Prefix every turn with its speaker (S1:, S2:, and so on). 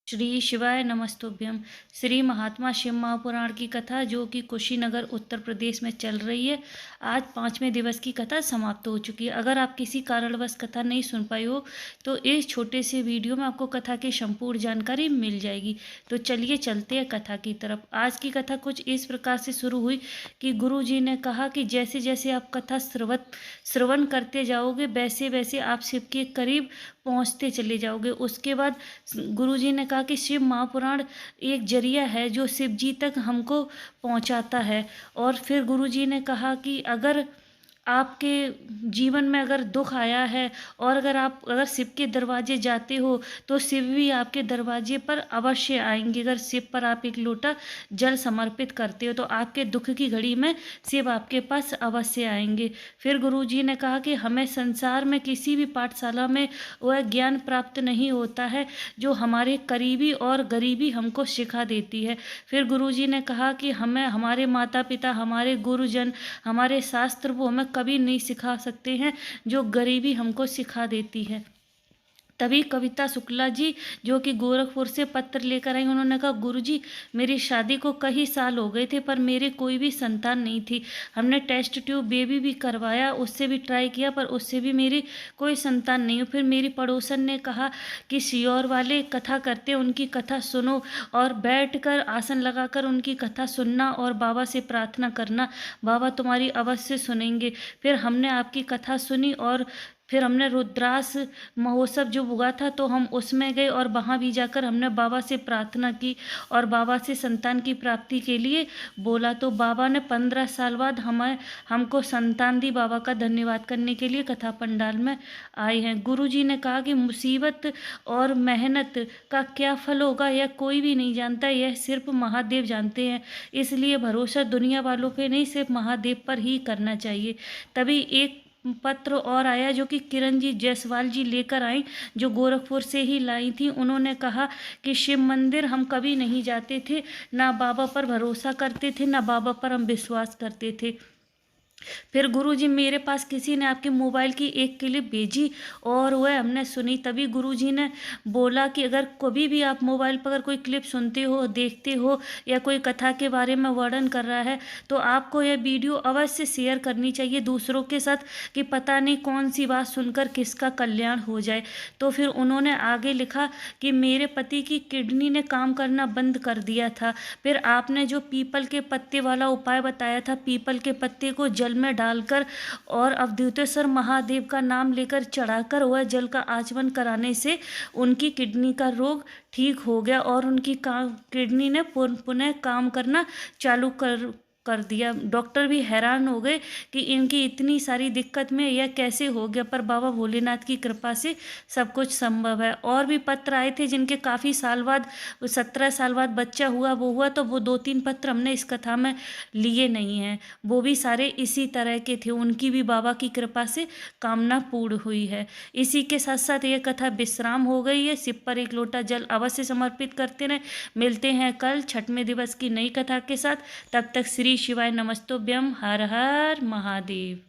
S1: श्री शिवाय नमस्तुभ्यम। श्री महात्मा शिव महापुराण की कथा जो कि कुशीनगर उत्तर प्रदेश में चल रही है। आज 5वें दिवस की कथा समाप्त हो चुकी है। अगर आप किसी कारणवश कथा नहीं सुन पाई हो तो इस छोटे से वीडियो में आपको कथा की संपूर्ण जानकारी मिल जाएगी। तो चलिए चलते हैं कथा की तरफ। आज की कथा कुछ इस प्रकार से शुरू हुई कि गुरु जी ने कहा कि जैसे जैसे आप कथा श्रवण करते जाओगे वैसे वैसे आप शिव के करीब पहुँचते चले जाओगे। उसके बाद गुरु जी ने कहा कि शिव महापुराण एक जरिया है जो शिव जी तक हमको पहुंचाता है। और फिर गुरु जी ने कहा कि अगर आपके जीवन में अगर दुख आया है और अगर शिव के दरवाजे जाते हो तो शिव भी आपके दरवाजे पर अवश्य आएंगे। अगर शिव पर आप एक लोटा जल समर्पित करते हो तो आपके दुख की घड़ी में शिव आपके पास अवश्य आएंगे। फिर गुरु जी ने कहा कि हमें संसार में किसी भी पाठशाला में वह ज्ञान प्राप्त नहीं होता है जो हमारे करीबी और गरीबी हमको सिखा देती है। फिर गुरु जी ने कहा कि हमें हमारे माता पिता, हमारे गुरुजन, हमारे शास्त्र वो हमें कभी नहीं सिखा सकते हैं जो गरीबी हमको सिखा देती है। तभी कविता शुक्ला जी जो कि गोरखपुर से पत्र लेकर आई, उन्होंने कहा गुरुजी मेरी शादी को कई साल हो गए थे पर मेरे कोई भी संतान नहीं थी। हमने टेस्ट ट्यूब बेबी भी करवाया, उससे भी ट्राई किया पर उससे भी मेरी कोई संतान नहीं हुई। फिर मेरी पड़ोसन ने कहा कि सियोर वाले कथा करते उनकी कथा सुनो और बैठकर आसन लगाकर उनकी कथा सुनना और बाबा से प्रार्थना करना, बाबा तुम्हारी अवश्य सुनेंगे। फिर हमने आपकी कथा सुनी और फिर हमने रुद्रास महोत्सव जो हुआ था तो हम उसमें गए और वहाँ भी जाकर हमने बाबा से प्रार्थना की और बाबा से संतान की प्राप्ति के लिए बोला। तो बाबा ने 15 साल बाद हमको संतान दी। बाबा का धन्यवाद करने के लिए कथा पंडाल में आए हैं। गुरु जी ने कहा कि मुसीबत और मेहनत का क्या फल होगा यह कोई भी नहीं जानता, यह सिर्फ महादेव जानते हैं। इसलिए भरोसा दुनिया वालों पे नहीं, सिर्फ महादेव पर ही करना चाहिए। तभी एक पत्र और आया जो कि किरण जी जायसवाल जी लेकर आई, जो गोरखपुर से ही लाई थी। उन्होंने कहा कि शिव मंदिर हम कभी नहीं जाते थे, ना बाबा पर भरोसा करते थे, ना बाबा पर हम विश्वास करते थे। फिर गुरुजी मेरे पास किसी ने आपके मोबाइल की एक क्लिप भेजी और वह हमने सुनी। तभी गुरुजी ने बोला कि अगर कभी भी आप मोबाइल पर अगर कोई क्लिप सुनते हो, देखते हो या कोई कथा के बारे में वर्णन कर रहा है तो आपको यह वीडियो अवश्य शेयर करनी चाहिए दूसरों के साथ कि पता नहीं कौन सी बात सुनकर किसका कल्याण हो जाए। तो फिर उन्होंने आगे लिखा कि मेरे पति की किडनी ने काम करना बंद कर दिया था। फिर आपने जो पीपल के पत्ते वाला उपाय बताया था, पीपल के पत्ते को जल में डालकर और अवधूतेश्वर महादेव का नाम लेकर चढ़ाकर वह जल का आचमन कराने से उनकी किडनी का रोग ठीक हो गया और उनकी किडनी ने पुनः काम करना चालू कर दिया। डॉक्टर भी हैरान हो गए कि इनकी इतनी सारी दिक्कत में यह कैसे हो गया, पर बाबा भोलेनाथ की कृपा से सब कुछ संभव है। और भी पत्र आए थे जिनके काफ़ी साल बाद 17 साल बाद बच्चा हुआ, वो हुआ, तो वो 2-3 पत्र हमने इस कथा में लिए नहीं हैं। वो भी सारे इसी तरह के थे, उनकी भी बाबा की कृपा से कामना पूर्ण हुई है। इसी के साथ साथ ये कथा विश्राम हो गई है। शिव पर एक लोटा जल अवश्य समर्पित करते रहें। मिलते हैं कल 6वें दिवस की नई कथा के साथ। तब तक श्री शिवाय नमस्तुभ्यम। हर हर महादेव।